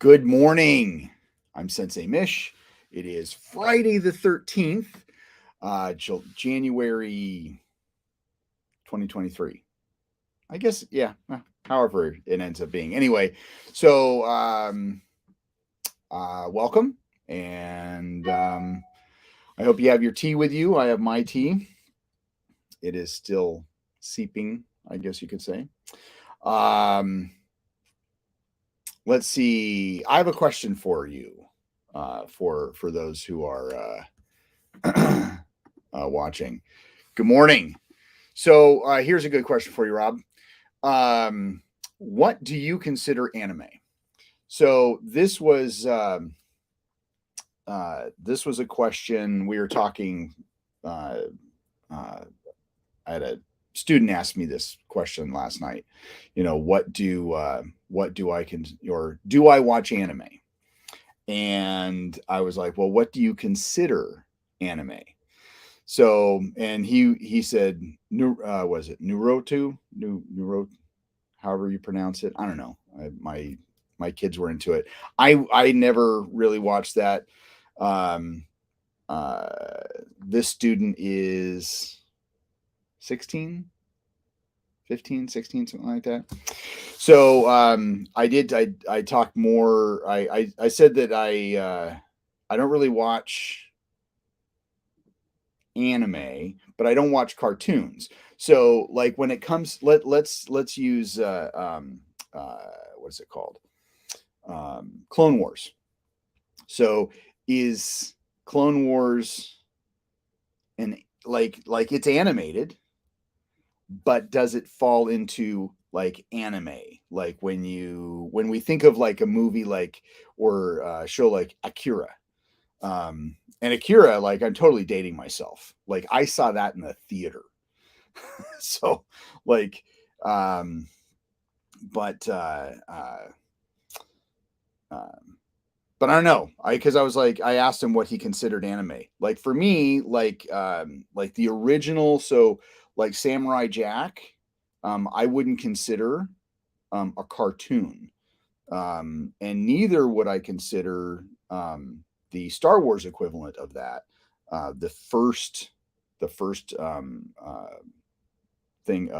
Good morning. I'm Sensei Mish. It is Friday the 13th, January 2023. I guess, yeah, however it ends up being. Anyway, so welcome. And I hope you have your tea with you. I have my tea. It is still seeping, I guess you could say. Let's see. I have a question for you, for those who are watching. Good morning. So here's a good question for you, Rob. What do you consider anime? So this was a question we were talking. I had a student asked me this question last night. You know, what do I do I watch anime? And I was like, well, what do you consider anime? So, and he said, was it Naruto? Naruto, however you pronounce it. I don't know. My kids were into it. I never really watched that. Um, this student is 16, 15, 16, something like that. So I talked more. I said that I don't really watch anime, but I don't watch cartoons. So like when it comes, let's use what is it called? Clone Wars. So is Clone Wars and like it's animated, but does it fall into like anime? Like when we think of like a movie like or a show like Akira, and Akira, like I'm totally dating myself. Like I saw that in the theater. So like um but but I don't know. Because I was like, I asked him what he considered anime. Like for me, like the original, so like Samurai Jack, I wouldn't consider a cartoon. And neither would I consider the Star Wars equivalent of that. The first thing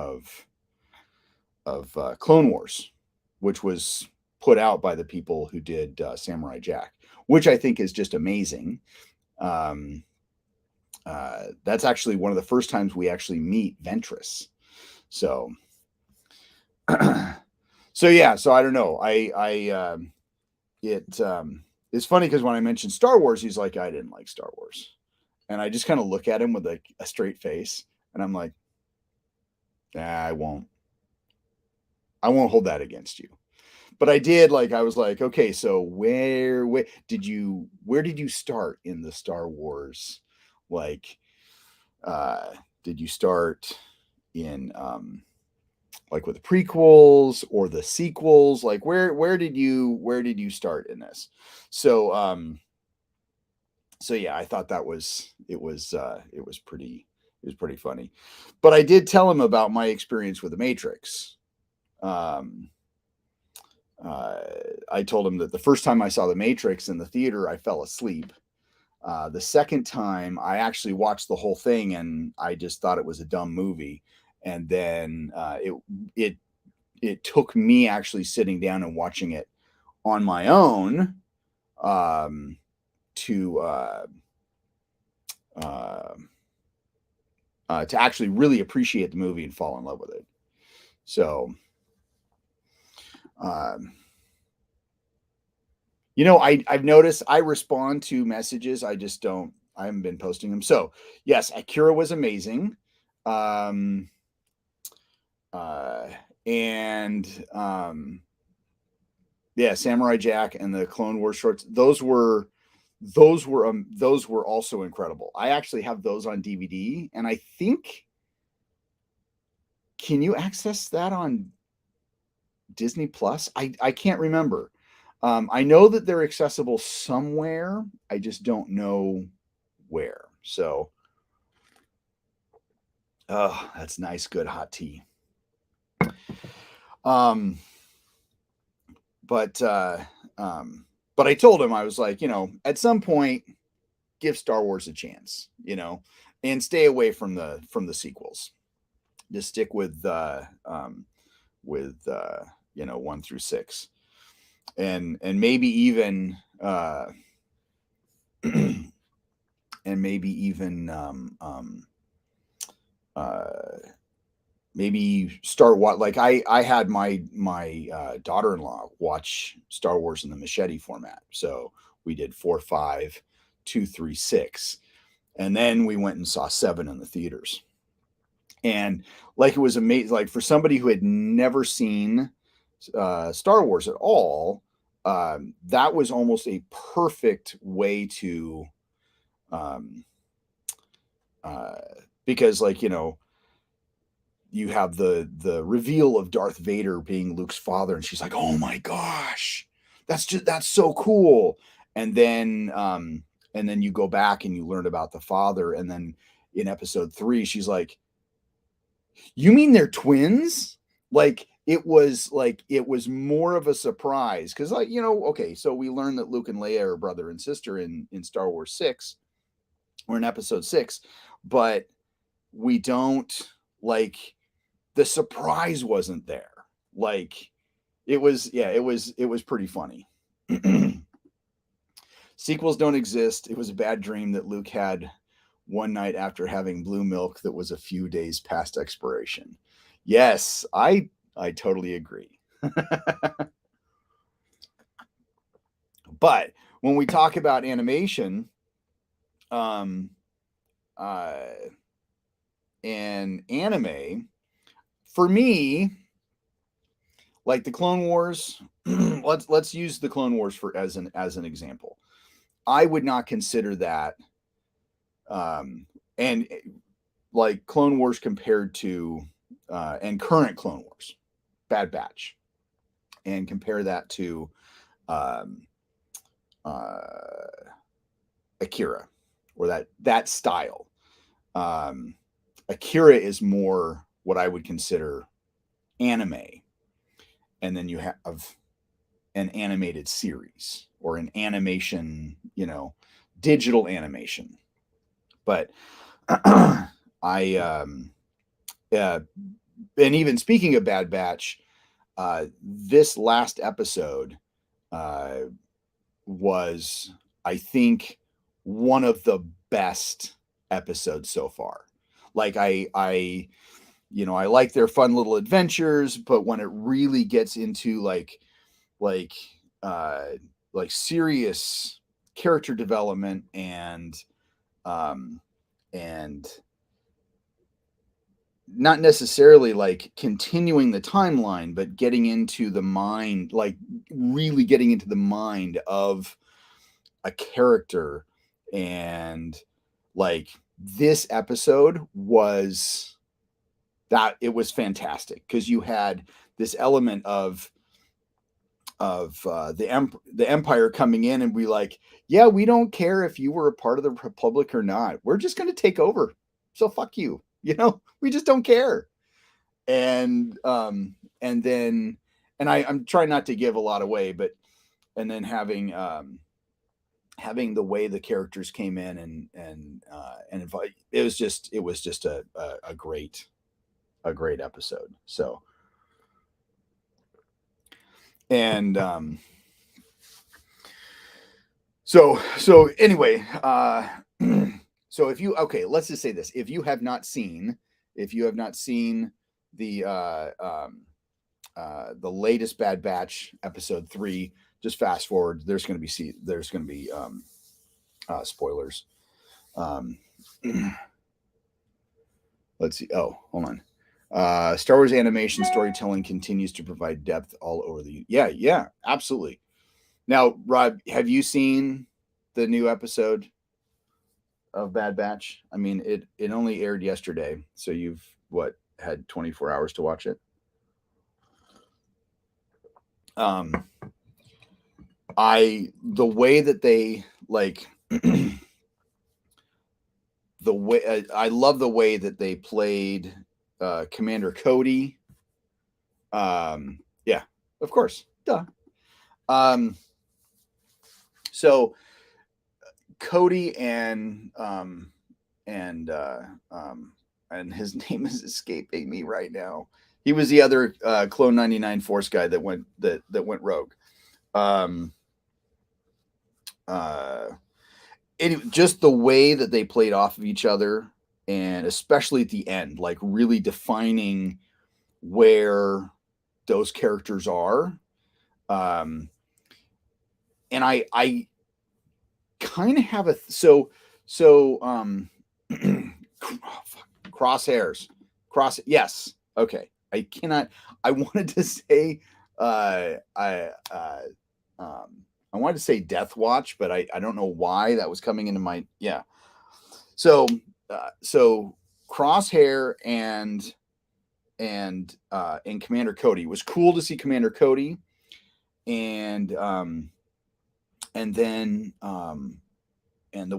of Clone Wars, which was put out by the people who did Samurai Jack, which I think is just amazing. Um, that's actually one of the first times we actually meet Ventress. So, so yeah. So I don't know. It's funny because when I mentioned Star Wars, he's like, I didn't like Star Wars, and I just kind of look at him with a straight face, and I'm like, I won't hold that against you. But I did like I was like, okay, so where did you start in the Star Wars? Like, uh, did you start in like with the prequels or the sequels? Like where did you start in this? So so yeah, I thought it was pretty funny. But I did tell him about my experience with the Matrix. Um, uh, I told him that the first time I saw the Matrix in the theater, I fell asleep. The second time, I actually watched the whole thing, and I just thought it was a dumb movie. And then it it took me actually sitting down and watching it on my own, um, to uh, to actually really appreciate the movie and fall in love with it. So, um, I've noticed I respond to messages. I just don't. I haven't been posting them. So yes, Akira was amazing. Um, uh, and yeah, Samurai Jack and the Clone Wars shorts. Those were also incredible. I actually have those on DVD, and I think, can you access that on Disney Plus? I can't remember. I know that they're accessible somewhere. I just don't know where. So, oh, that's nice, good hot tea. Um, but but I told him, I was like, at some point, give Star Wars a chance, and stay away from the sequels. Just stick with 1 through 6, and maybe even and maybe even maybe start what, like, I had my daughter-in-law watch Star Wars in the machete format. So we did 4, 5, 2, 3, 6, and then we went and saw 7 in the theaters. And like, it was amazing. Like, for somebody who had never seen Star Wars at all, that was almost a perfect way to, um, uh, because, like, you have the reveal of Darth Vader being Luke's father, and she's like, "Oh my gosh, that's so cool." And then you go back and you learn about the father, and then in episode 3, she's like, "You mean they're twins?" It was more of a surprise because, like, okay, so we learned that Luke and Leia are brother and sister in Star Wars 6, or in episode 6, but we don't, like, the surprise wasn't there. Like, it was pretty funny. Sequels don't exist. It was a bad dream that Luke had one night after having blue milk that was a few days past expiration. Yes, I totally agree. But when we talk about animation, um, uh, and anime, for me, like the Clone Wars, let's use the Clone Wars for as an example. I would not consider that, and like Clone Wars compared to and current Clone Wars, Bad Batch, and compare that to um, uh, Akira, or that style. Um, Akira is more what I would consider anime, and then you have an animated series or an animation, digital animation. But I and even speaking of Bad Batch, this last episode uh, was, I think, one of the best episodes so far. Like, I like their fun little adventures, but when it really gets into like uh like serious character development, um and not necessarily like continuing the timeline, but getting into the mind, like really getting into the mind of a character. And like, this episode was that it was fantastic because you had this element of the empire coming in and be like, yeah, we don't care if you were a part of the republic or not, we're just going to take over, so fuck you, we just don't care. And um and then and I'm trying not to give a lot away, but and then having the way the characters came in, and invite, it was just a great episode. So and um so so anyway, so if you okay, let's just say this: if you have not seen the latest Bad Batch episode 3, just fast forward. There's going to be spoilers. Um, let's see. Oh, hold on. Star Wars animation storytelling continues to provide depth all over the. Yeah, absolutely. Now, Rob, have you seen the new episode of Bad Batch? I mean, it only aired yesterday, so you've what had 24 hours to watch it. Um, the way that they like the way I love the way that they played Commander Cody. Yeah, of course, duh. Um, So Cody and and his name is escaping me right now. He was the other Clone 99 Force guy that went rogue. Um, uh, just the way that they played off of each other, and especially at the end, like really defining where those characters are. And I kind of have a crosshairs yes, okay, I cannot. I wanted to say I wanted to say Death Watch, but I don't know why that was coming into my so so Crosshair and Commander Cody. It was cool to see Commander Cody, and then and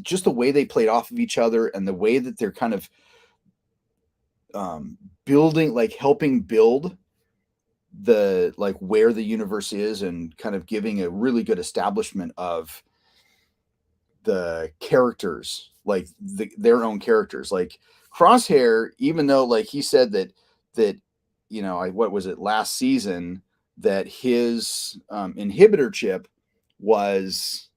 just the way they played off of each other, and the way that they're kind of building, like helping build the like where the universe is, and kind of giving a really good establishment of the characters, like their own characters. Like Crosshair, even though like he said that what was it, last season, that his inhibitor chip was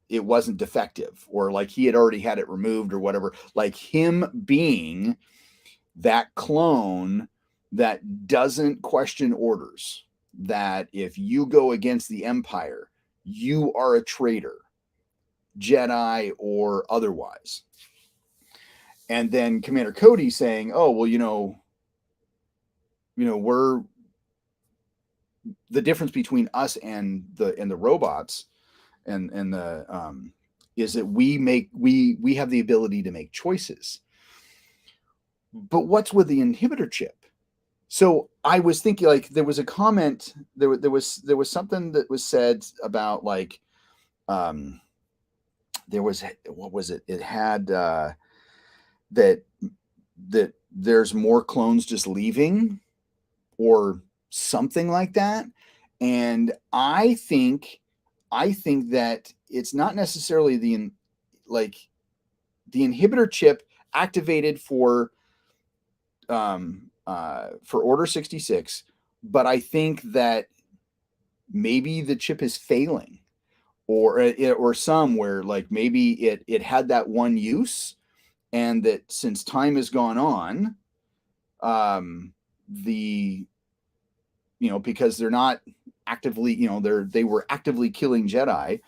it wasn't defective, or like he had already had it removed or whatever, like him being that clone that doesn't question orders, that if you go against the Empire, you are a traitor, Jedi or otherwise. And then Commander Cody saying, oh, well, we're the difference between us and the robots and the is that we have the ability to make choices. But what's with the inhibitor chip? So I was thinking, like, there was a comment, there was something that was said about, like, there was, what was it? It had that there's more clones just leaving, or something like that. And I think that it's not necessarily the inhibitor chip activated for Order 66, but I think that maybe the chip is failing, or somewhere, like maybe it had that one use, and that since time has gone on, because they're not actively, they were actively killing Jedi,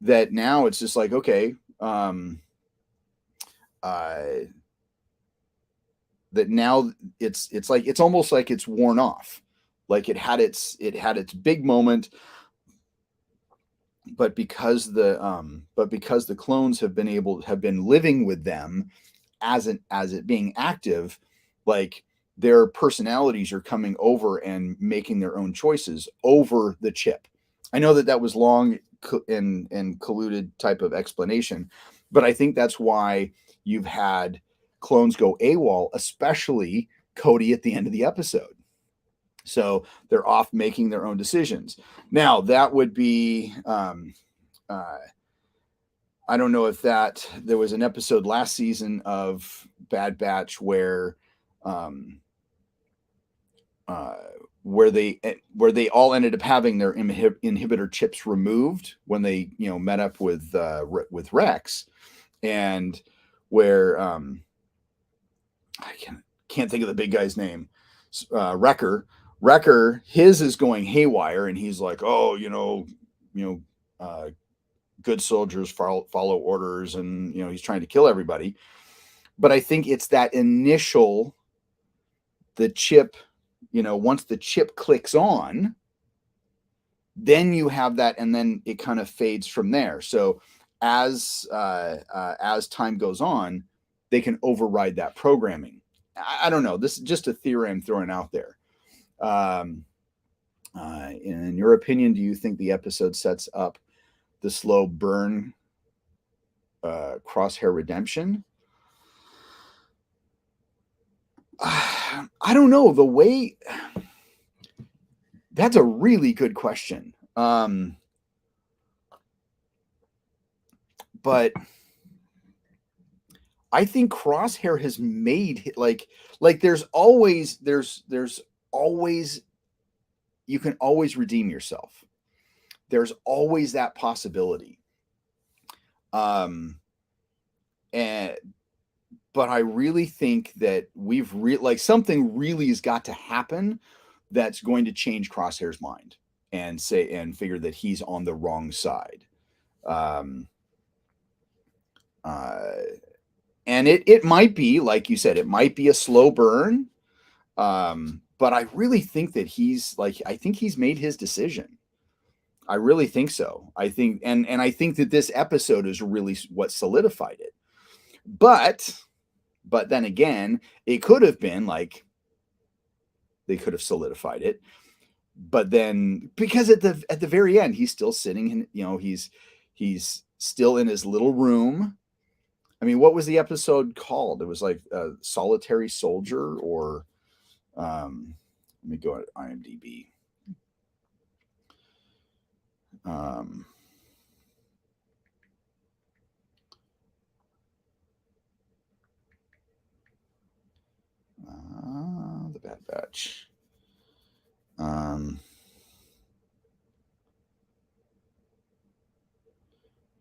that now it's just like, okay, that now it's like, it's almost like it's worn off, like it had its big moment, but because the clones have been living with them as it being active, like their personalities are coming over and making their own choices over the chip. I know that was long and colluded type of explanation, but I think that's why you've had clones go AWOL, especially Cody at the end of the episode. So they're off making their own decisions. Now that would be, I don't know if there was an episode last season of Bad Batch where they all ended up having their inhibitor chips removed when they met up with Rex, and where I can't think of the big guy's name, Wrecker, his is going haywire, and he's like, oh, good soldiers follow orders, and he's trying to kill everybody. But I think it's that initial, the chip, once the chip clicks on, then you have that, and then it kind of fades from there. So as time goes on, they can override that programming. I don't know. This is just a theory I'm throwing out there. In your opinion, do you think the episode sets up the slow burn Crosshair redemption? I don't know. That's a really good question. Um, but I think Crosshair has made like there's always you can always redeem yourself. There's always that possibility. Um, and but I really think that like something really has got to happen that's going to change Crosshair's mind and figure that he's on the wrong side. Um, uh, and it might be like you said, it might be a slow burn. But I really think that I think he's made his decision. I really think so. I think and I think that this episode is really what solidified it. But then again, it could have been like they could have solidified it. But then because at the very end, he's still sitting in, he's still in his little room. I mean, what was the episode called? It was like Solitary Soldier or let me go to IMDb. Um, the Bad Batch.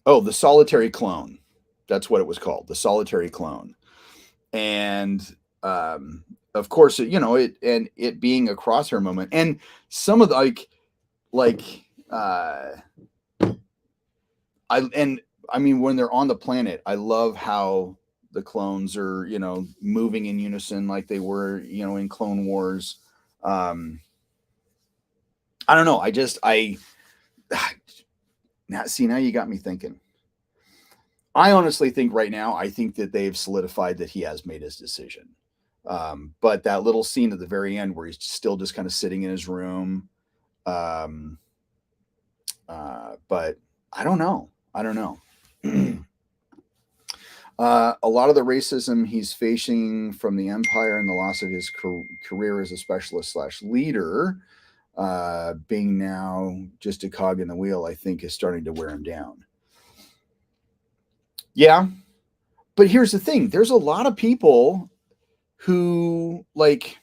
Oh, the Solitary Clone. That's what it was called, the Solitary Clone. And of course, it being a Crosshair moment, and some of the like I mean when they're on the planet, I love how the clones are moving in unison like they were in Clone Wars. I don't know. I now you got me thinking. I honestly think right now, I think that they've solidified that he has made his decision. But that little scene at the very end where he's still just kind of sitting in his room. But I don't know. I don't know. A lot of the racism he's facing from the Empire and the loss of his career as a specialist slash leader, being now just a cog in the wheel, I think is starting to wear him down. Yeah. But here's the thing, there's a lot of people who like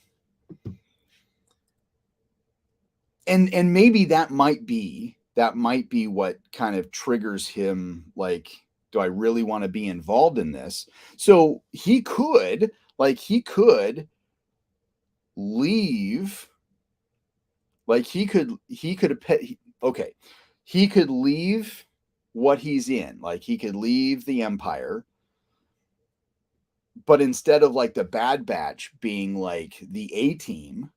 and maybe that might be what kind of triggers him, like, do I really want to be involved in this? So he could leave, like he could okay, he could leave what he's in, like he could leave the Empire, but instead of like the Bad Batch being like the A team,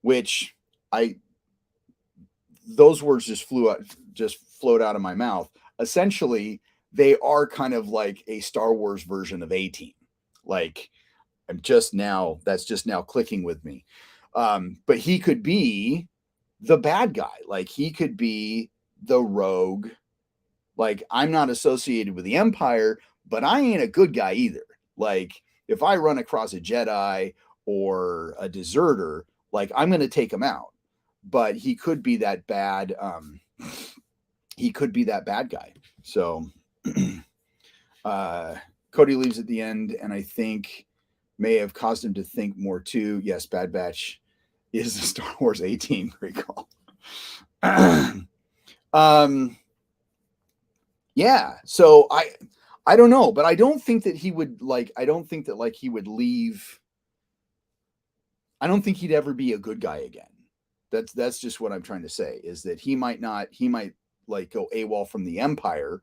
which I those words just flowed out of my mouth. Essentially, they are kind of like a Star Wars version of A Team. Like that's just now clicking with me. But he could be the bad guy. Like he could be the rogue. Like I'm not associated with the Empire, but I ain't a good guy either. Like if I run across a Jedi or a deserter, like I'm going to take him out. But he could be that bad. He could be that bad guy. So Cody leaves at the end, and I think may have caused him to think more too. Yes, Bad Batch is a Star Wars A-Team. Great call. Yeah. So I don't know, but I don't think that he would like. I don't think that like he would leave. I don't think he'd ever be a good guy again. That's just what I'm trying to say, is that he might like go AWOL from the Empire.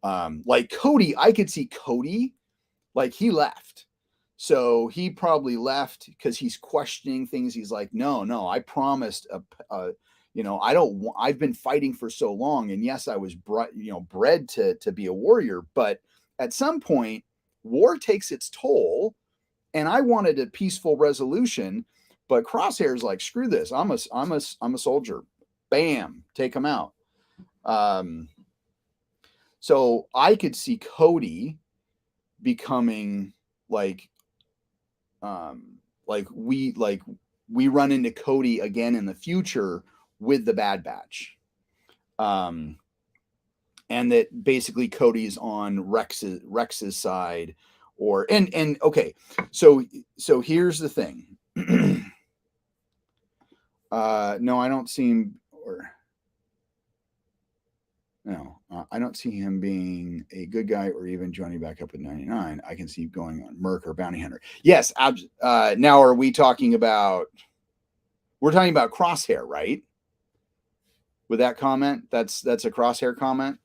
Like Cody, I could see Cody, like he left. So he probably left because he's questioning things. He's like, no, I promised I don't I've been fighting for so long. And yes, I was bred to be a warrior, but at some point war takes its toll, and I wanted a peaceful resolution. But Crosshair's like, screw this. I'm a soldier. Bam, take him out. So I could see Cody becoming like we run into Cody again in the future with the Bad Batch. And that basically Cody's on Rex's side, or and okay, so here's the thing. No, I don't see him, or no, I don't see him being a good guy or even joining back up with 99. I can see going on Merc or Bounty Hunter. Yes, now are we talking about? We're talking about Crosshair, right? With that comment, that's a Crosshair comment.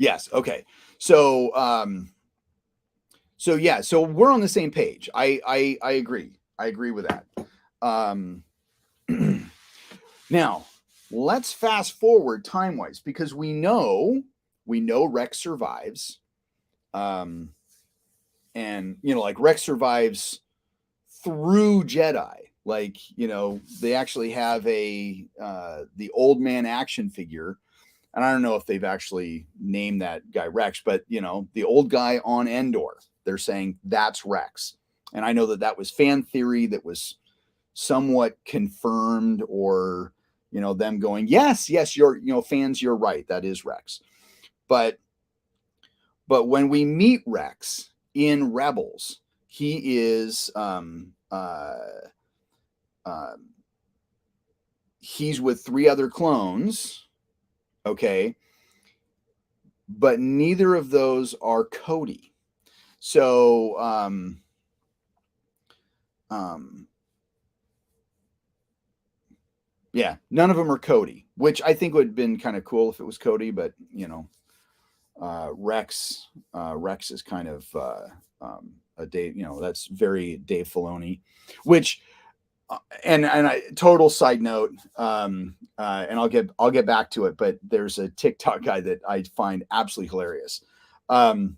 Yes. Okay. So, yeah. So we're on the same page. I agree. I agree with that. Now, let's fast forward time wise, because we know Rex survives. And like Rex survives through Jedi. Like, they actually have the old man action figure. And I don't know if they've actually named that guy Rex, but the old guy on Endor, they're saying that's Rex. And I know that was fan theory that was somewhat confirmed, or them going, yes, you're fans, you're right, that is Rex. But when we meet Rex in Rebels, he is he's with 3 other clones. Okay. But neither of those are Cody. So, yeah, none of them are Cody, which I think would have been kind of cool if it was Cody, but Rex is kind of a Dave, that's very Dave Filoni, which and I total side note, and I'll get back to it, but there's a TikTok guy that I find absolutely hilarious. But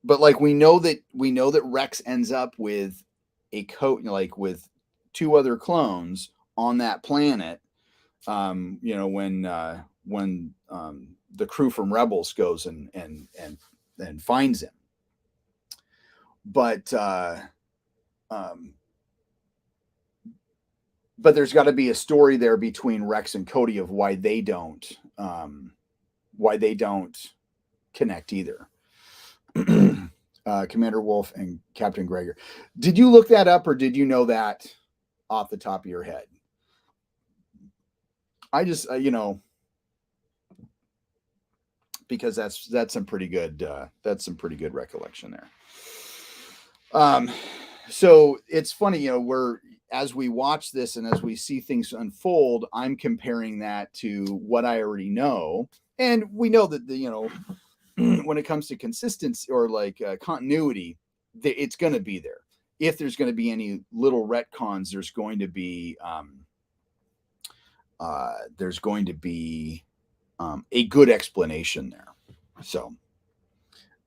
like we know that Rex ends up with a coat, like with 2 other clones on that planet. When the crew from Rebels goes and finds him. But there's got to be a story there between Rex and Cody of why they don't connect either. Commander Wolf and Captain Gregor. Did you look that up, or did you know that off the top of your head? I just, because that's some pretty good recollection there. So it's funny, as we watch this and as we see things unfold, I'm comparing that to what I already know. And we know that when it comes to consistency or like continuity, it's going to be there. If there's going to be any little retcons, there's going to be a good explanation there. So,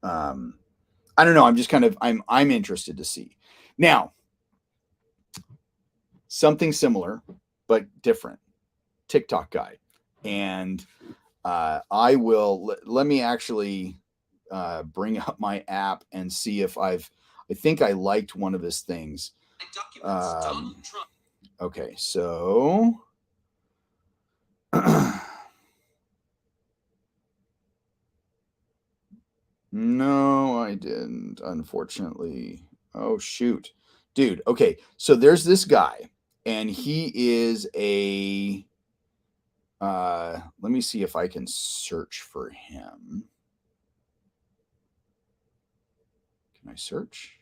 I don't know. I'm just kind of, I'm interested to see. Now, something similar, but different. TikTok guy. And I will, let me actually bring up my app and see if I think I liked one of his things. Okay, so no, I didn't, unfortunately. Oh, shoot. Dude, okay, so there's this guy, and he is a, let me see if I can search for him. Can I search?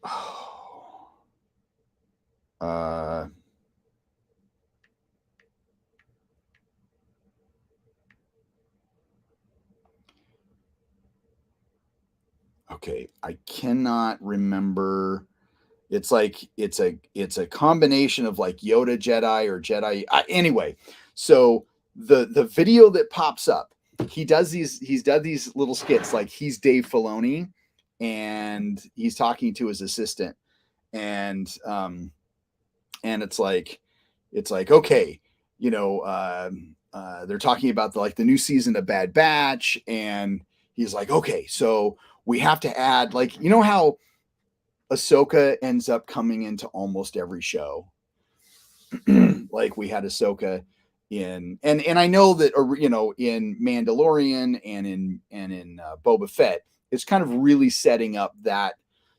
Oh. Okay, I cannot remember. It's like it's a combination of like Yoda Jedi or Jedi. Anyway, so the video that pops up, he's done these little skits, like he's Dave Filoni, and he's talking to his assistant, and it's like, it's like, okay, they're talking about the new season of Bad Batch, and he's like, okay, so we have to add, like, you know how Ahsoka ends up coming into almost every show. Like we had Ahsoka in, and I know that, in Mandalorian and in Boba Fett, it's kind of really setting up that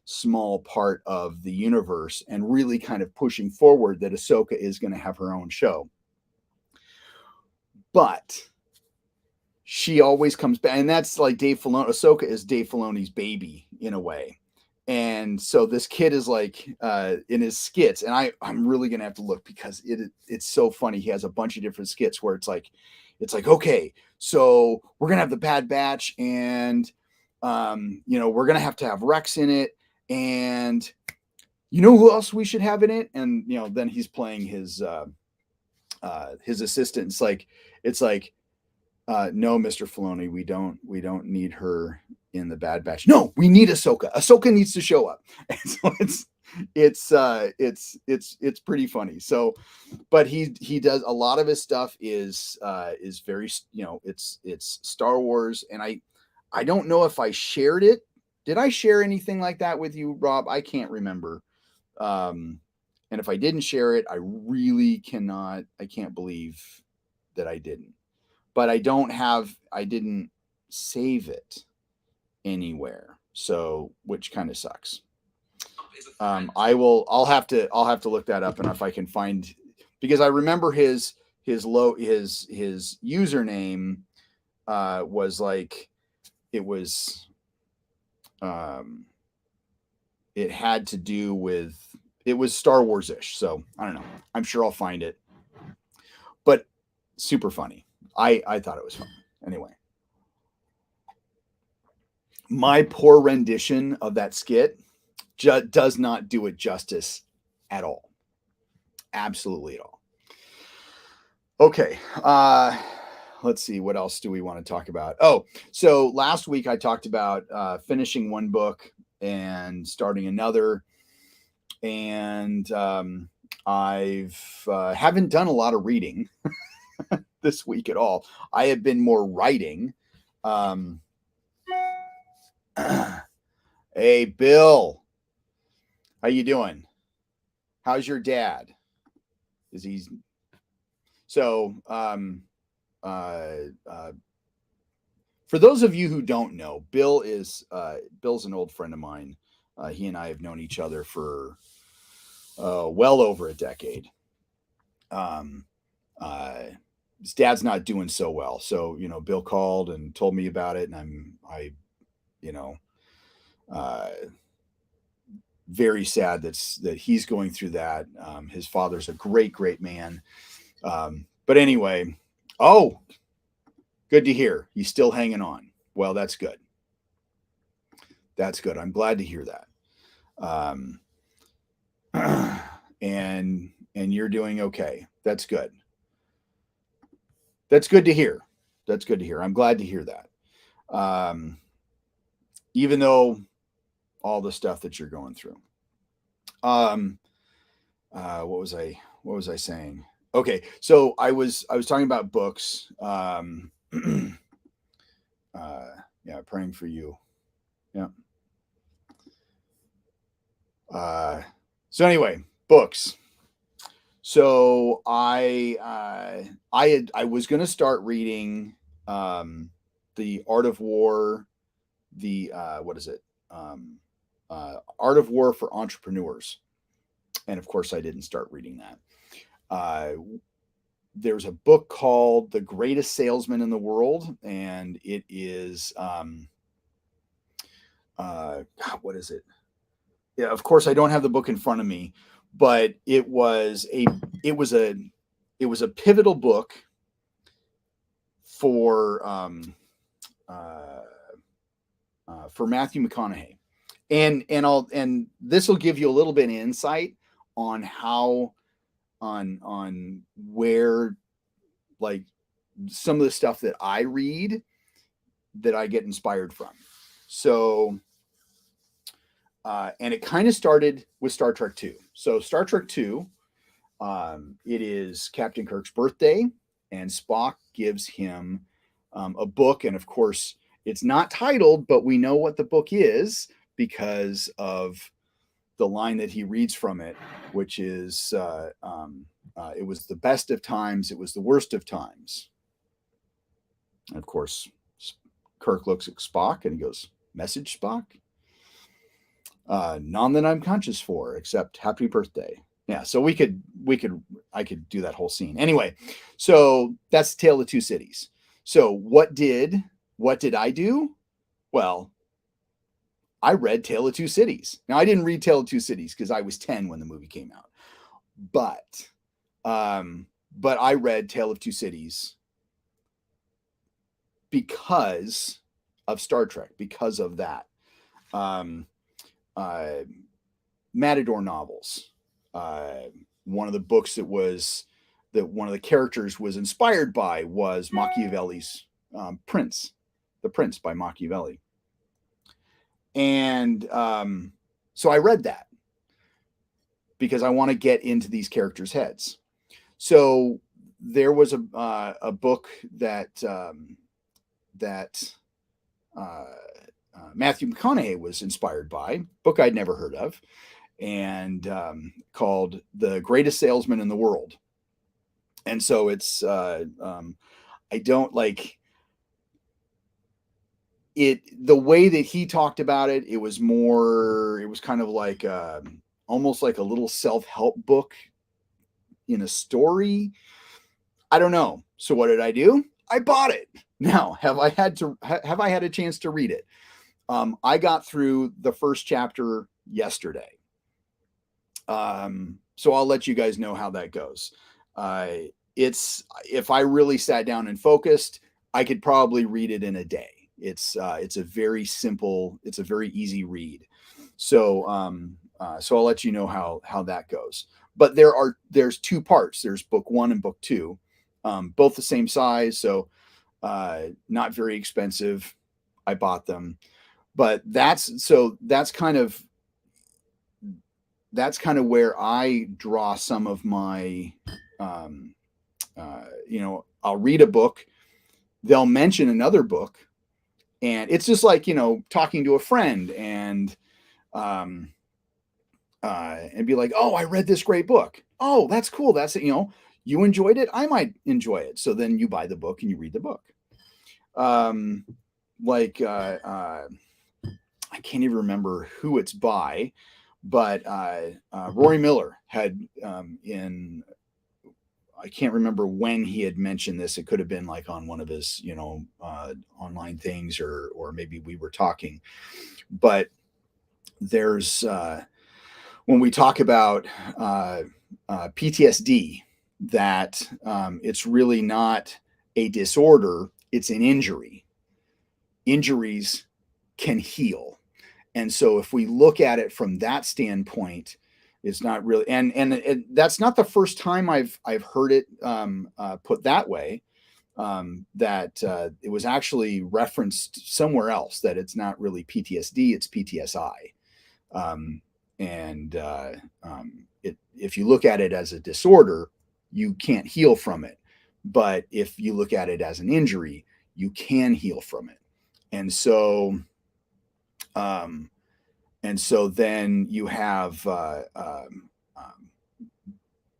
small part of the universe and really kind of pushing forward that Ahsoka is going to have her own show. But she always comes back, and that's like Dave Filoni. Ahsoka is Dave Filoni's baby in a way. And so this kid is like in his skits, and I'm really gonna have to look because it's so funny. He has a bunch of different skits where it's like, okay, so we're gonna have the Bad Batch, and we're gonna have to have Rex in it, and you know who else we should have in it? And then he's playing his assistant. It's like no, Mr. Filoni, we don't need her in the Bad Batch. No, we need Ahsoka. Ahsoka needs to show up. And so it's pretty funny. So, but he does a lot of his stuff is very, it's Star Wars, and I don't know if I shared it. Did I share anything like that with you, Rob? I can't remember. And if I didn't share it, I can't believe that I didn't. But I didn't save it anywhere. So, which kind of sucks. I'll have to look that up, and if I can find, because I remember his username was like, it was it had to do with, it was Star Wars-ish. So I don't know. I'm sure I'll find it. But super funny. I thought it was fun. Anyway, my poor rendition of that skit does not do it justice at all. Absolutely at all. Okay. Let's see. What else do we want to talk about? Oh, so last week I talked about finishing one book and starting another. And I've haven't done a lot of reading this week at all. I have been more writing. Hey, Bill, how you doing? How's your dad? Is he so? For those of you who don't know, Bill's an old friend of mine. He and I have known each other for well over a decade. His dad's not doing so well, so Bill called and told me about it, and very sad that he's going through that. His father's a great man, but anyway, oh, good to hear he's still hanging on. Well, that's good. That's good. I'm glad to hear that. And you're doing okay. That's good. That's good to hear. That's good to hear. I'm glad to hear that. Even though all the stuff that you're going through. What was I saying? Okay, so I was talking about books. Yeah, praying for you. Yeah. So anyway, books. So I was going to start reading The Art of War, what is it? Art of War for Entrepreneurs. And of course, I didn't start reading that. There's a book called The Greatest Salesman in the World, and it is, God, what is it? Yeah, of course, I don't have the book in front of me, but it was a pivotal book for Matthew McConaughey, and this will give you a little bit of insight on how on where, like, some of the stuff that I read that I get inspired from. So and it kind of started with Star Trek 2. So Star Trek 2 It is Captain Kirk's birthday, and Spock gives him a book. And of course, it's not titled, but we know what the book is because of the line that he reads from it, which is it was the best of times, it was the worst of times. And of course, Kirk looks at Spock and he goes, "Message, Spock? None that I'm conscious for, except happy birthday." Yeah, so I could do that whole scene. Anyway, so that's Tale of Two Cities. So what did I do? Well, I read Tale of Two Cities. Now I didn't read Tale of Two Cities because I was 10 when the movie came out. But I read Tale of Two Cities because of Star Trek, because of that. Matador novels. One of the books that one of the characters was inspired by was Machiavelli's Prince, The Prince by Machiavelli. And so I read that because I want to get into these characters' heads. So there was a book that Matthew McConaughey was inspired by, book I'd never heard of, and called The Greatest Salesman in the World. And so it's I don't like it the way that he talked about it. It was kind of like almost like a little self-help book in a story. I don't know. So what did I do? I bought it. Now, have I had a chance to read it? I got through the first chapter yesterday. So I'll let you guys know how that goes. If I really sat down and focused, I could probably read it in a day. It's a very simple, it's a very easy read. So I'll let you know how that goes. But there's two parts. There's book 1 and book 2, both the same size. So not very expensive. I bought them, but that's kind of where I draw some of my, I'll read a book, they'll mention another book, and it's just like, talking to a friend and be like, "Oh, I read this great book. Oh, that's cool. That's it. You enjoyed it. I might enjoy it." So then you buy the book and you read the book. I can't even remember who it's by, but Rory Miller had I can't remember when he had mentioned this. It could have been like on one of his, online things, or maybe we were talking. But there's when we talk about PTSD, that it's really not a disorder; it's an injury. Injuries can heal, and so if we look at it from that standpoint, it's not really, and that's not the first time I've heard it put that way. That it was actually referenced somewhere else, that it's not really PTSD, it's PTSI. If you look at it as a disorder, you can't heal from it. But if you look at it as an injury, you can heal from it. And so then you have,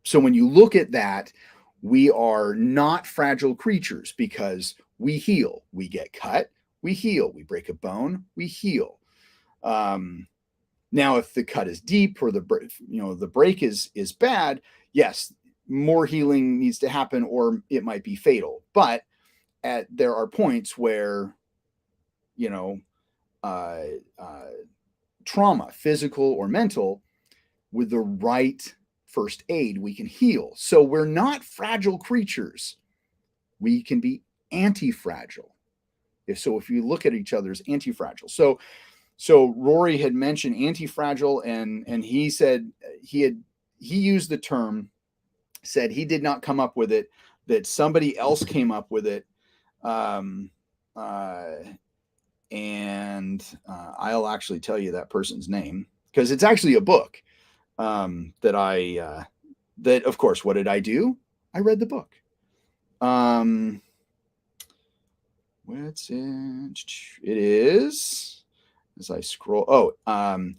so when you look at that, we are not fragile creatures because we heal. We get cut, we heal. We break a bone, we heal. Now, if the cut is deep or the break is bad, yes, more healing needs to happen, or it might be fatal. But there are points where, trauma, physical or mental, with the right first aid, we can heal. So we're not fragile creatures. We can be anti-fragile. If you look at each other as anti-fragile. So Rory had mentioned anti-fragile, and he said he used the term, said he did not come up with it, that somebody else came up with it. And I'll actually tell you that person's name, because it's actually a book that that, of course, what did I do? I read the book. What's it? It is, as I scroll. Nassim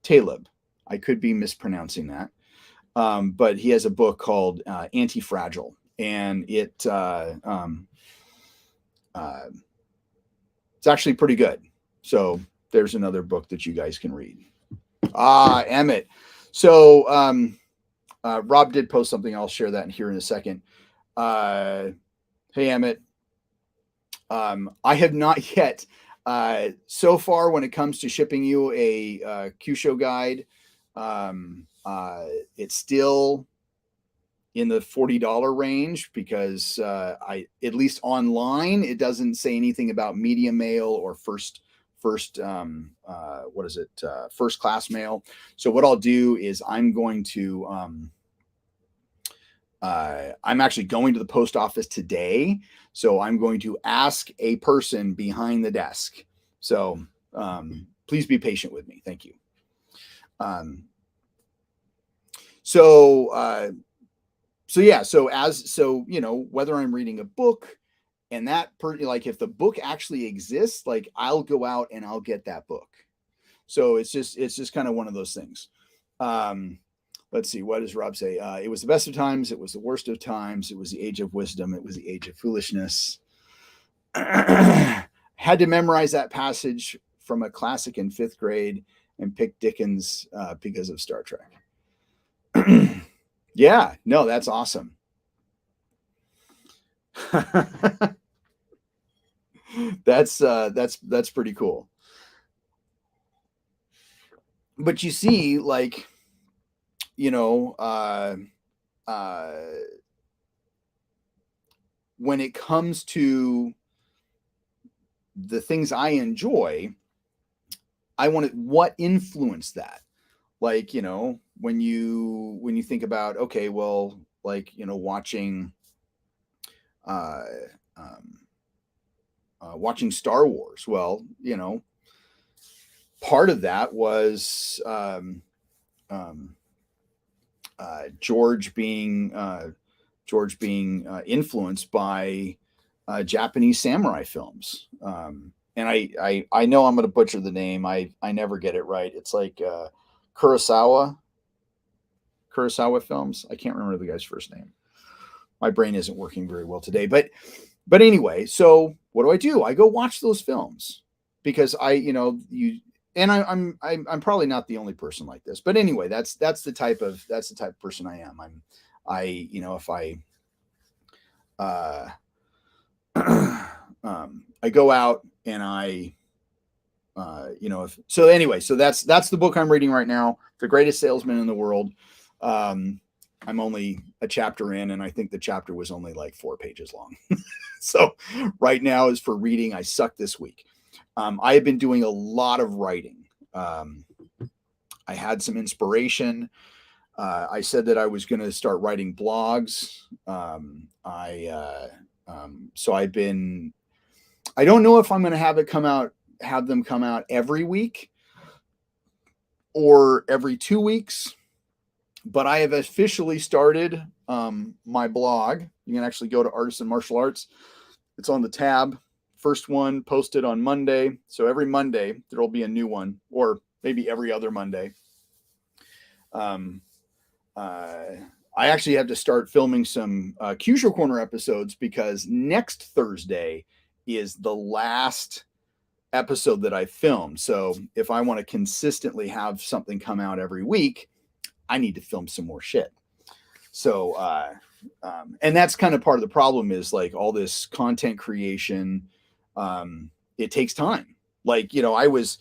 Taleb. I could be mispronouncing that. But he has a book called Anti-Fragile, and it's actually pretty good. So there's another book that you guys can read. Emmett. So Rob did post something. I'll share that here in a second. Hey, Emmett. I have not yet. So far, when it comes to shipping you a Kyusho guide, it's still in the $40 range because at least online, it doesn't say anything about media mail or first class mail. So what I'll do is I'm actually going to the post office today. So I'm going to ask a person behind the desk. So please be patient with me. Thank you. So whether I'm reading a book and like if the book actually exists, like I'll go out and I'll get that book. So it's just kind of one of those things. Let's see, what does Rob say? It was the best of times. It was the worst of times. It was the age of wisdom. It was the age of foolishness. Had to memorize that passage from a classic in 5th grade and pick Dickens because of Star Trek. Yeah, no, that's awesome. That's pretty cool. But you see, like, when it comes to the things I enjoy, I want to, what influenced that? Like, when you think about, okay, well, like, watching watching Star Wars. Well, part of that was George being influenced by Japanese samurai films. And I know I'm going to butcher the name. I never get it right. It's like Kurosawa films. I can't remember the guy's first name. My brain isn't working very well today. But anyway, so what do? I go watch those films because I'm probably not the only person like this. But anyway, that's the type of person I am. I go out and so that's the book I'm reading right now, The Greatest Salesman in the World. I'm only a chapter in, and I think the chapter was only like 4 pages long. So right now is for reading. I suck this week. I have been doing a lot of writing. I had some inspiration. I said that I was going to start writing blogs. So I don't know if I'm going to have them come out every week or every 2 weeks, but I have officially started my blog. You can actually go to Artisan Martial Arts. It's on the tab. First one posted on Monday. So every Monday there will be a new one, or maybe every other Monday. I actually have to start filming some Kyusho Corner episodes because next Thursday is the last episode that I filmed. So if I want to consistently have something come out every week, I need to film some more shit. So, and that's kind of part of the problem is like all this content creation. It takes time. Like, I was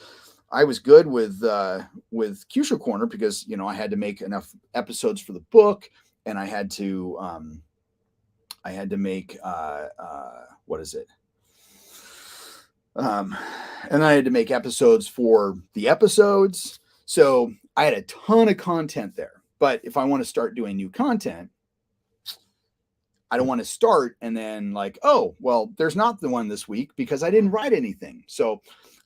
good with Kyusho Corner because, I had to make enough episodes for the book, and I had to make, what is it? And I had to make episodes for the episodes. So I had a ton of content there. But if I want to start doing new content, I don't want to start and then like, oh, well, there's not the one this week because I didn't write anything. So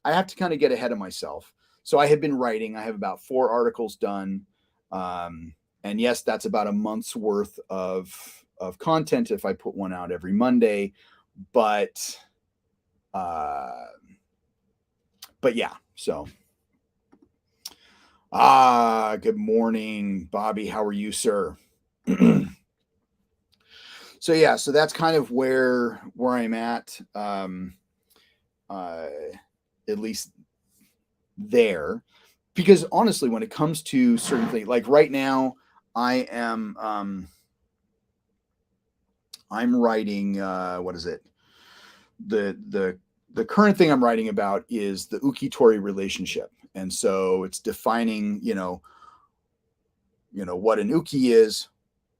I have to kind of get ahead of myself. so I have been writing. I have about 4 articles done. And yes, that's about a month's worth of content if I put one out every Monday. But yeah, so good morning, Bobby. How are you, sir? So yeah, so that's kind of where I'm at, at least there, because honestly, when it comes to certain things, like right now, I am I'm writing what is it? The current thing I'm writing about is the Uki-Tori relationship, and so it's defining, what an Uki is,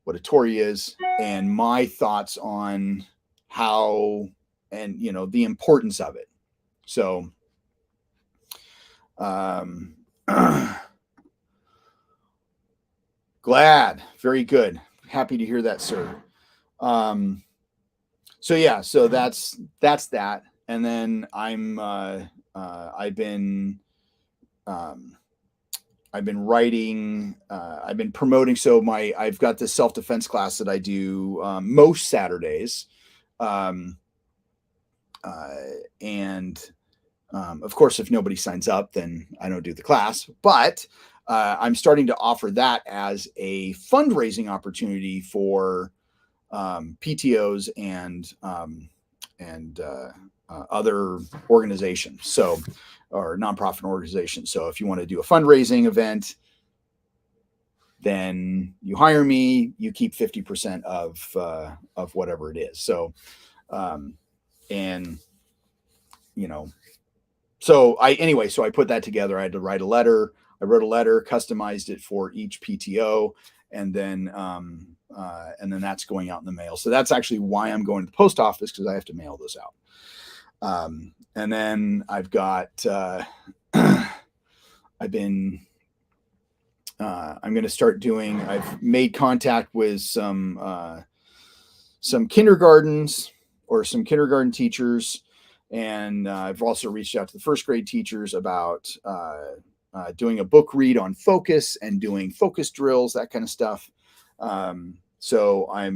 what a Tori is, and my thoughts on how and the importance of it. So glad, very good, happy to hear that, sir. So yeah, so that's that, and then I've been writing, I've been promoting. So I've got this self-defense class that I do most Saturdays. And of course, if nobody signs up, then I don't do the class, but I'm starting to offer that as a fundraising opportunity for PTOs and other organizations. So, or nonprofit organizations. So if you want to do a fundraising event, then you hire me, you keep 50% of whatever it is. So, and so I put that together. I had to write a letter. I wrote a letter, customized it for each PTO, and then that's going out in the mail. So that's actually why I'm going to the post office, because I have to mail this out. And then I've got, I'm going to start doing, I've made contact with some kindergartens or some kindergarten teachers. And I've also reached out to the first grade teachers about doing a book read on focus and doing focus drills, that kind of stuff. So I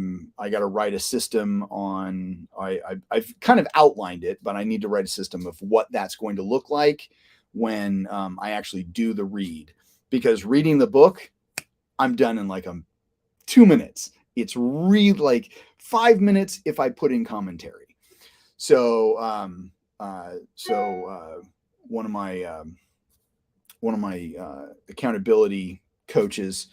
got to write a system on, I've kind of outlined it, but I need to write a system of what that's going to look like when I actually do the read, because reading the book, I'm done in like 2 minutes. It's read like 5 minutes if I put in commentary. So, one of my accountability coaches,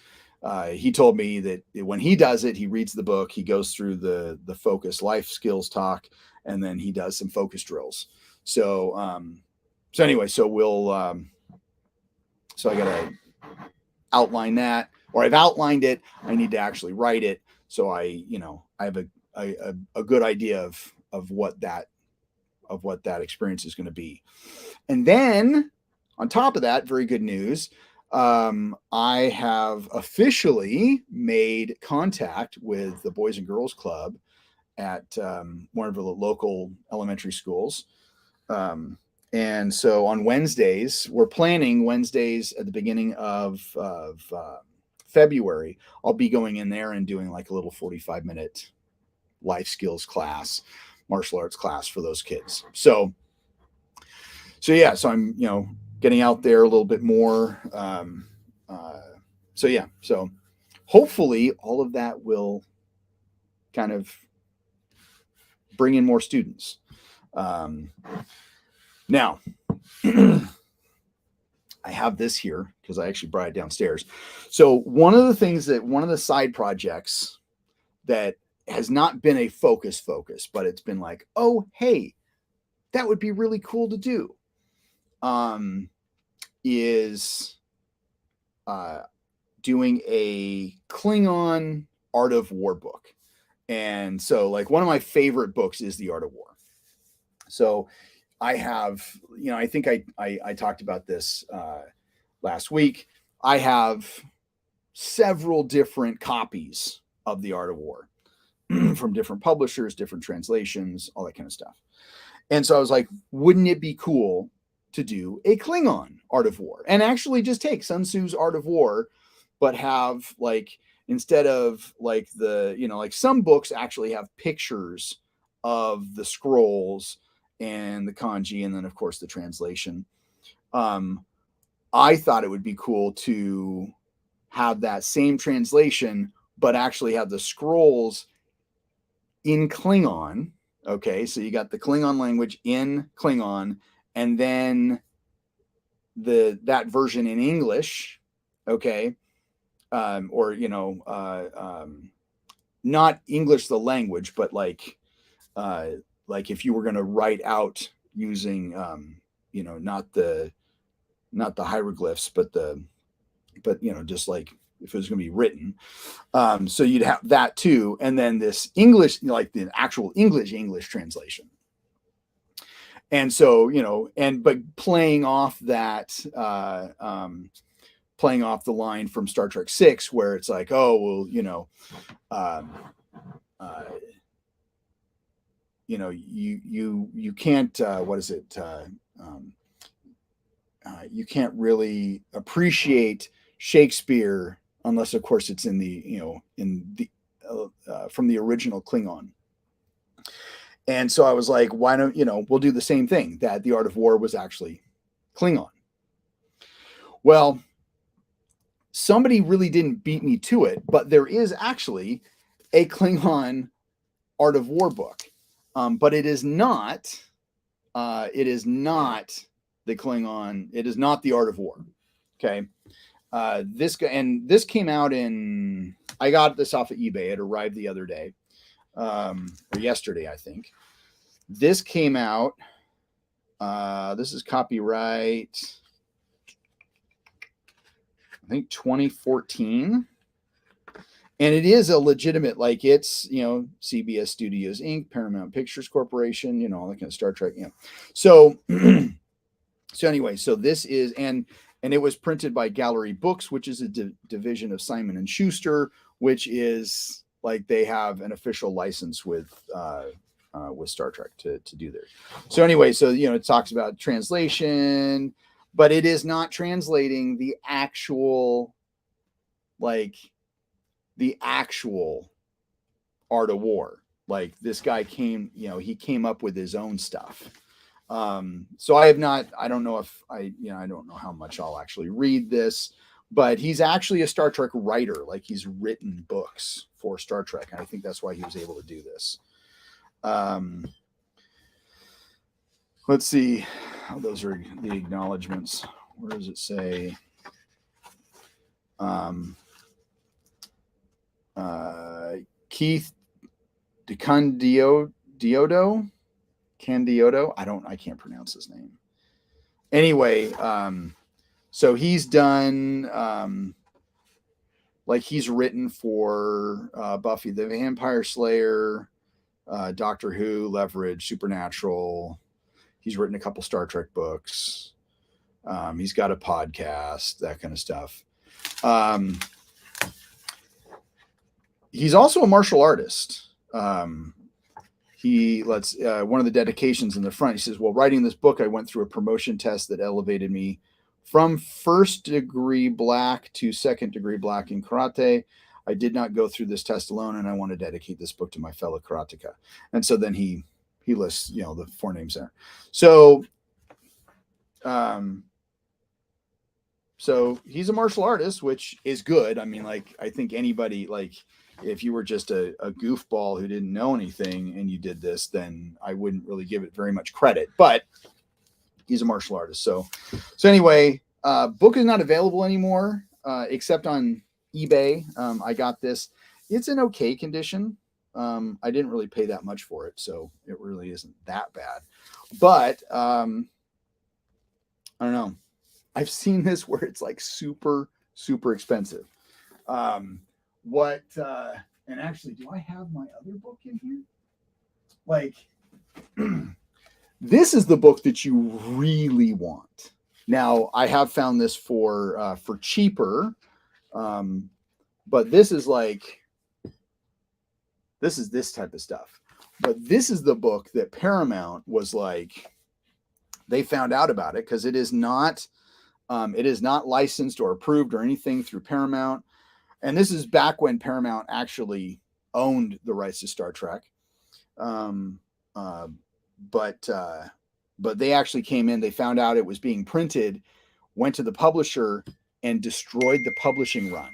he told me that when he does it, he reads the book, he goes through the focus life skills talk, and then he does some focus drills. So, anyway, so so I got to outline that, or I've outlined it. I need to actually write it. So I have a good idea of what that experience is going to be. And then on top of that, very good news, I have officially made contact with the Boys and Girls Club at one of the local elementary schools. And so on Wednesdays, we're planning Wednesdays at the beginning of February. I'll be going in there and doing like a little 45-minute life skills class, martial arts class for those kids. So yeah, so I'm, getting out there a little bit more. So hopefully all of that will kind of bring in more students. Now, I have this here because I actually brought it downstairs. So one of the side projects that has not been a focus, but it's been like, oh, hey, that would be really cool to do, is doing a Klingon Art of War book. And so like one of my favorite books is The Art of War. So I have, I think I talked about this last week. I have several different copies of The Art of War from different publishers, different translations, all that kind of stuff. And so I was like, wouldn't it be cool to do a Klingon Art of War and actually just take Sun Tzu's Art of War, but have like, instead of like the, like some books actually have pictures of the scrolls and the kanji, and then of course the translation. I thought it would be cool to have that same translation, but actually have the scrolls in Klingon. Okay, so you got the Klingon language in Klingon, and then that version in English. Okay, or not English the language, but like if you were going to write out using not the hieroglyphs, but just like if it was going to be written. So you'd have that too, and then this English, like the actual English translation. And so, but playing off that, playing off the line from Star Trek VI, where it's like, oh, well, you can't, what is it? You can't really appreciate Shakespeare unless, of course, it's in the from the original Klingon. And so I was like, why don't, we'll do the same thing, that the Art of War was actually Klingon. Well, somebody really didn't beat me to it, but there is actually a Klingon Art of War book. But it is not the Klingon. It is not the Art of War. Okay. This came out I got this off of eBay. It arrived the other day, or yesterday, I think. This came out. This is copyright, I think 2014. And it is a legitimate, like it's, CBS Studios Inc., Paramount Pictures Corporation, all that kind of Star Trek. So, anyway, so this is, and it was printed by Gallery Books, which is a division of Simon & Schuster, which is like, they have an official license with Star Trek to do this. So anyway, so, it talks about translation, but it is not translating the actual, Art of War. Like, this guy he came up with his own stuff. So I don't know if I don't know how much I'll actually read this, but he's actually a Star Trek writer. Like, he's written books for Star Trek. And I think that's why he was able to do this. Let's see. Oh, those are the acknowledgments. Where does it say? Keith Candioto. I can't pronounce his name. Anyway, so he's done, he's written for Buffy the Vampire Slayer, Doctor Who, Leverage, Supernatural. He's written a couple Star Trek books. He's got a podcast, that kind of stuff. He's also a martial artist. He lets one of the dedications in the front. He says, "While writing this book, I went through a promotion test that elevated me from first degree black to second degree black in karate. I did not go through this test alone, and I want to dedicate this book to my fellow karateka." And so then he lists, the 4 names there. So, so he's a martial artist, which is good. I mean, I think anybody, if you were just a goofball who didn't know anything and you did this, then I wouldn't really give it very much credit, but he's a martial artist. So anyway, book is not available anymore, except on eBay. I got this. It's in okay condition. I didn't really pay that much for it, so it really isn't that bad, but, I don't know. I've seen this where it's super, super expensive. And actually, do I have my other book in here? This is the book that you really want. Now, I have found this for cheaper, but this is this type of stuff. But this is the book that Paramount was like, they found out about it because it is not licensed or approved or anything through Paramount. And this is back when Paramount actually owned the rights to Star Trek. Um, uh, but they actually came in, they found out it was being printed, went to the publisher and destroyed the publishing run.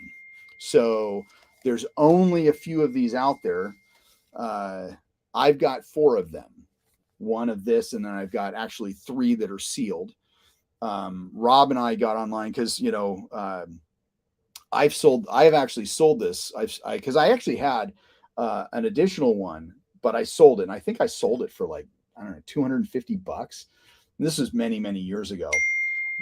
So there's only a few of these out there. I've got 4 of them, one of this, and then I've got actually 3 that are sealed. Rob and I got online because, I've actually sold this. Because I actually had an additional one, but I sold it. And I think I sold it for like, I don't know, $250. This was many, many years ago.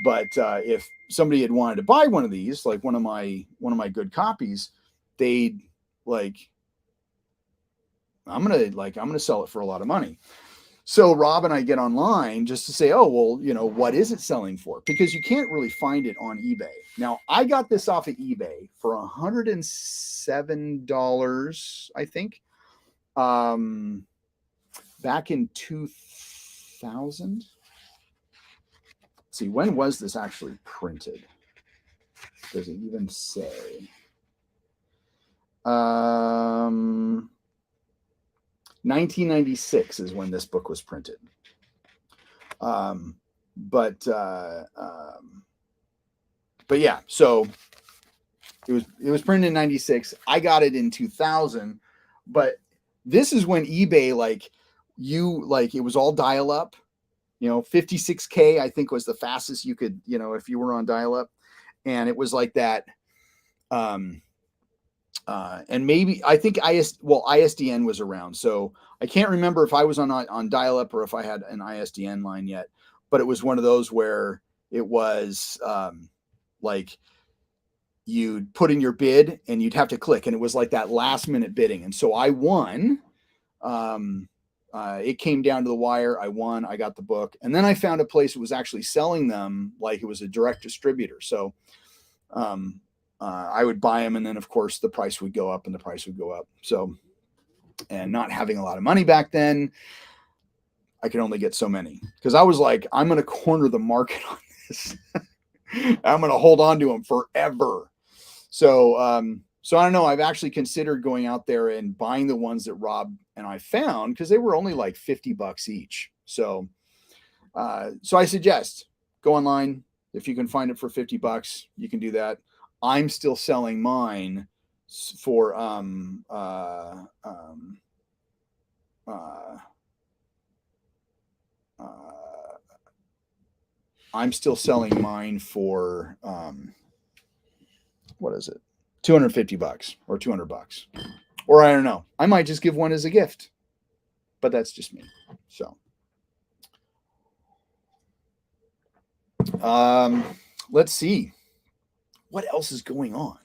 But if somebody had wanted to buy one of these, like one of my good copies, they'd like, I'm gonna sell it for a lot of money. So Rob and I get online just to say, oh, well, what is it selling for? Because you can't really find it on eBay. Now, I got this off of eBay for $107, I think, back in 2000. Let's see, when was this actually printed? Does it even say? 1996 is when this book was printed. But yeah, so it was printed in 96. I got it in 2000, but this is when eBay, it was all dial up, 56K, I think was the fastest you could, if you were on dial up. And it was like that. And maybe I think ISDN was around. So I can't remember if I was on dial up or if I had an ISDN line yet, but it was one of those where it was, like you'd put in your bid and you'd have to click, and it was like that last minute bidding. And so I won. It came down to the wire. I won, I got the book. And then I found a place that was actually selling them like it was a direct distributor. So, I would buy them, and then of course the price would go up and the price would go up. So, and not having a lot of money back then, I could only get so many, because I was like, I'm going to corner the market on this. I'm going to hold on to them forever. So, so I don't know. I've actually considered going out there and buying the ones that Rob and I found, because they were only like $50 each. So, so I suggest go online. If you can find it for $50, you can do that. I'm still selling mine for I'm still selling mine for what is it? $250 or $200, or I don't know. I might just give one as a gift, but that's just me. So, let's see what else is going on.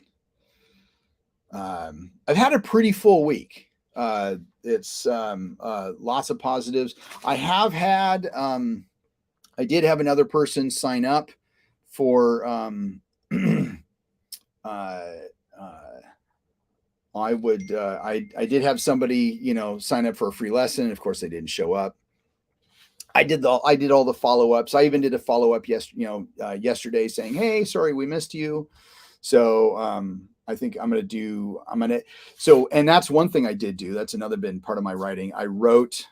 I've had a pretty full week. It's lots of positives. I have had, I did have another person sign up for, I did have somebody, sign up for a free lesson. Of course, they didn't show up. I did all the follow-ups. I even did a follow-up yesterday saying, hey, sorry, we missed you. So, I think so, and that's one thing I did do. That's another been part of my writing. I wrote,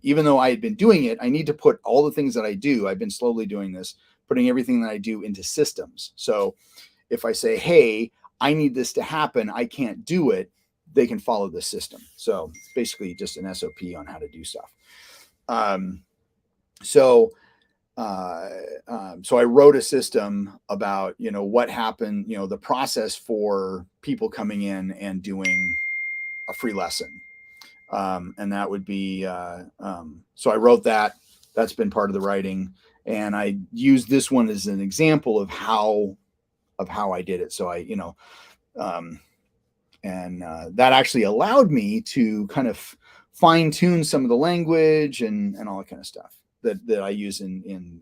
even though I had been doing it, I need to put all the things that I do. I've been slowly doing this, putting everything that I do into systems. So if I say, hey, I need this to happen, I can't do it, they can follow the system. So it's basically just an SOP on how to do stuff. So I wrote a system about, what happened, the process for people coming in and doing a free lesson. And that would be, so I wrote that. That's been part of the writing. And I used this one as an example of how I did it. So that actually allowed me to kind of fine tune some of the language and all that kind of stuff that I use in in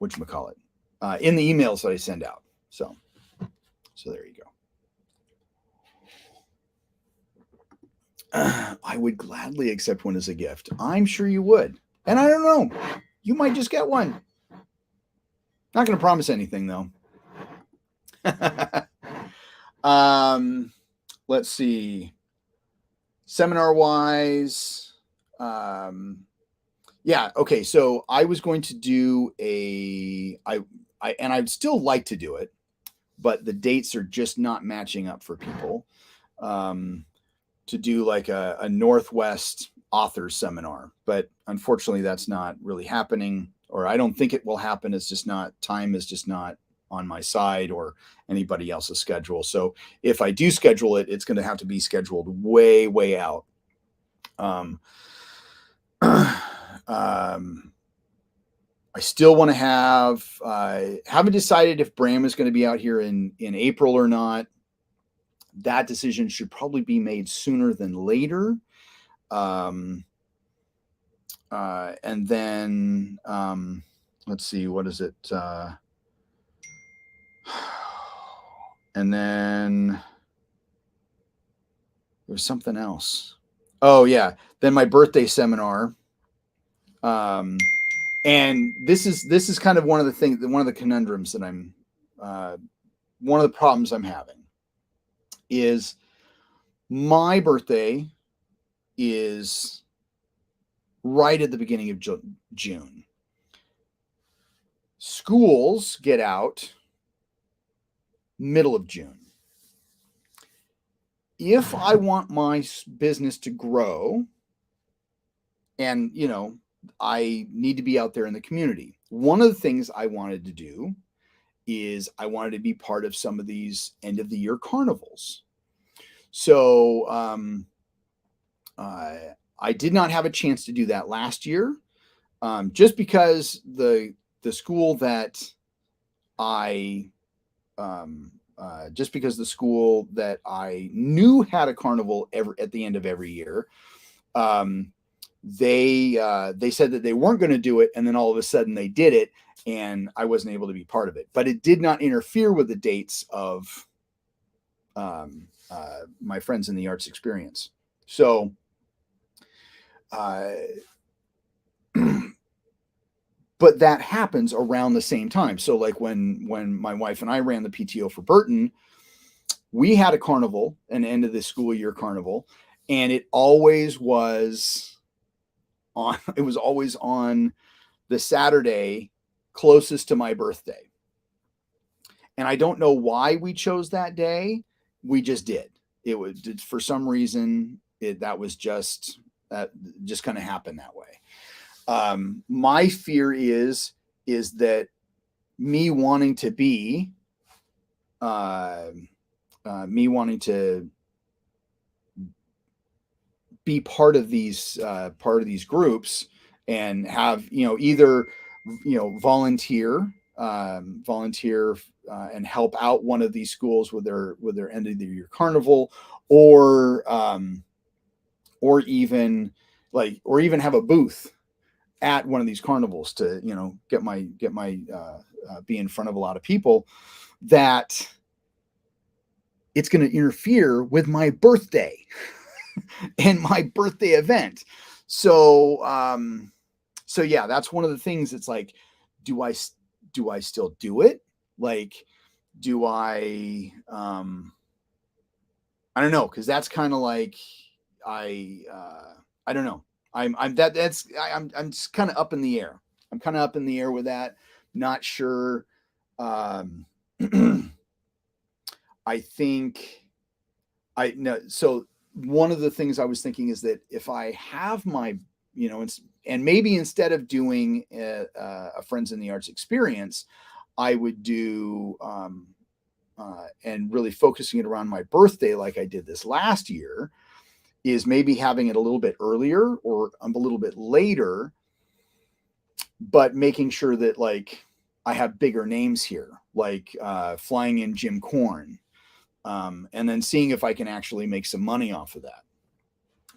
whatchamacallit, in the emails that I send out. So there you go. I would gladly accept one as a gift. I'm sure you would. And I don't know, you might just get one. Not going to promise anything though. Let's see. Seminar wise, yeah, okay. So I was going to do and I'd still like to do it, but the dates are just not matching up for people. To do like a Northwest authors seminar, but unfortunately that's not really happening, or I don't think it will happen. It's just not, time is just not on my side or anybody else's schedule. So if I do schedule it, it's going to have to be scheduled way, way out. I still want to haven't decided if Bram is going to be out here in April or not. That decision should probably be made sooner than later. And then, let's see, what is it? And then there's something else. Oh yeah. Then my birthday seminar. And this is kind of one of the conundrums that one of the problems I'm having is my birthday is right at the beginning of June. Schools get out middle of June. If I want my business to grow, and I need to be out there in the community, one of the things I wanted to do is I wanted to be part of some of these end of the year carnivals. So I did not have a chance to do that last year, just because the school that I knew had a carnival at the end of every year. They said that they weren't going to do it, and then all of a sudden they did it, and I wasn't able to be part of it. But it did not interfere with the dates of my friends in the arts experience. So, but that happens around the same time. So, like when my wife and I ran the PTO for Burton, we had a carnival, an end of the school year carnival, and it always was on. It was always on the Saturday closest to my birthday. And I don't know why we chose that day. We just did. It was, for some reason, that just kind of happened that way. My fear is that me wanting to be part of these groups and have either volunteer and help out one of these schools with their end of the year carnival, or even have a booth at one of these carnivals to get my be in front of a lot of people. That it's going to interfere with my birthday and my birthday event. So yeah, that's one of the things. It's like, do I still do it? Like, do I don't know. 'Cause that's kind of like, I don't know. I'm just kind of up in the air. I'm kind of up in the air with that. Not sure. I think so one of the things I was thinking is that if I have my, and maybe instead of doing a Friends in the Arts experience, I would do, and really focusing it around my birthday like I did this last year, is maybe having it a little bit earlier or a little bit later, but making sure that like I have bigger names here, like flying in Jim Korn, and then seeing if I can actually make some money off of that,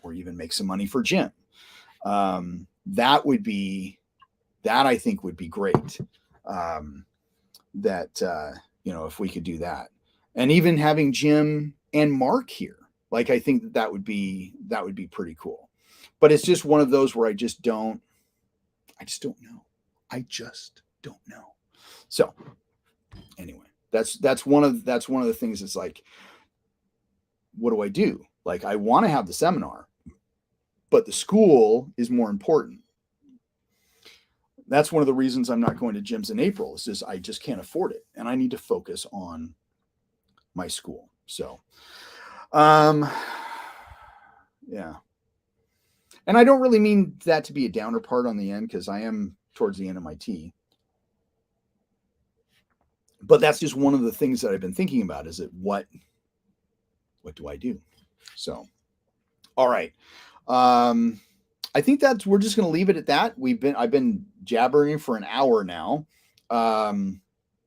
or even make some money for Jim. That I think would be great. If we could do that, and even having Jim and Mark here, Like, I think that would be pretty cool. But it's just one of those where I just don't know. I just don't know. So anyway, that's one of the things that's like, what do I do? Like, I want to have the seminar, but the school is more important. That's one of the reasons I'm not going to gyms in April, is just I just can't afford it, and I need to focus on my school. So yeah. And I don't really mean that to be a downer part on the end, because I am towards the end of my tea. But that's just one of the things that I've been thinking about, is that what do I do? So, all right. I think we're just going to leave it at that. I've been jabbering for an hour now. And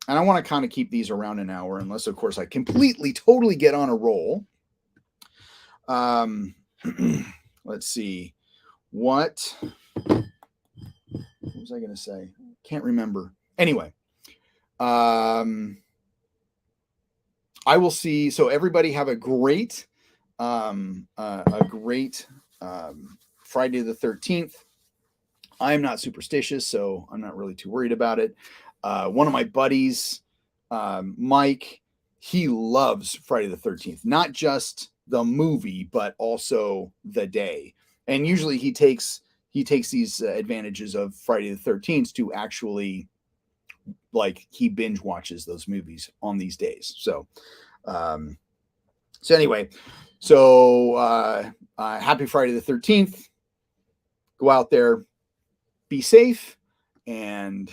I want to kind of keep these around an hour, unless of course I completely, totally get on a roll. Let's see. What was I going to say? Can't remember. Anyway, I will see. So everybody have a great Friday the 13th. I'm not superstitious, so I'm not really too worried about it. One of my buddies, Mike, he loves Friday the 13th, not just the movie, but also the day. And usually he takes these advantages of Friday the 13th to actually, like, he binge watches those movies on these days. So, anyway, happy Friday the 13th. Go out there, be safe, and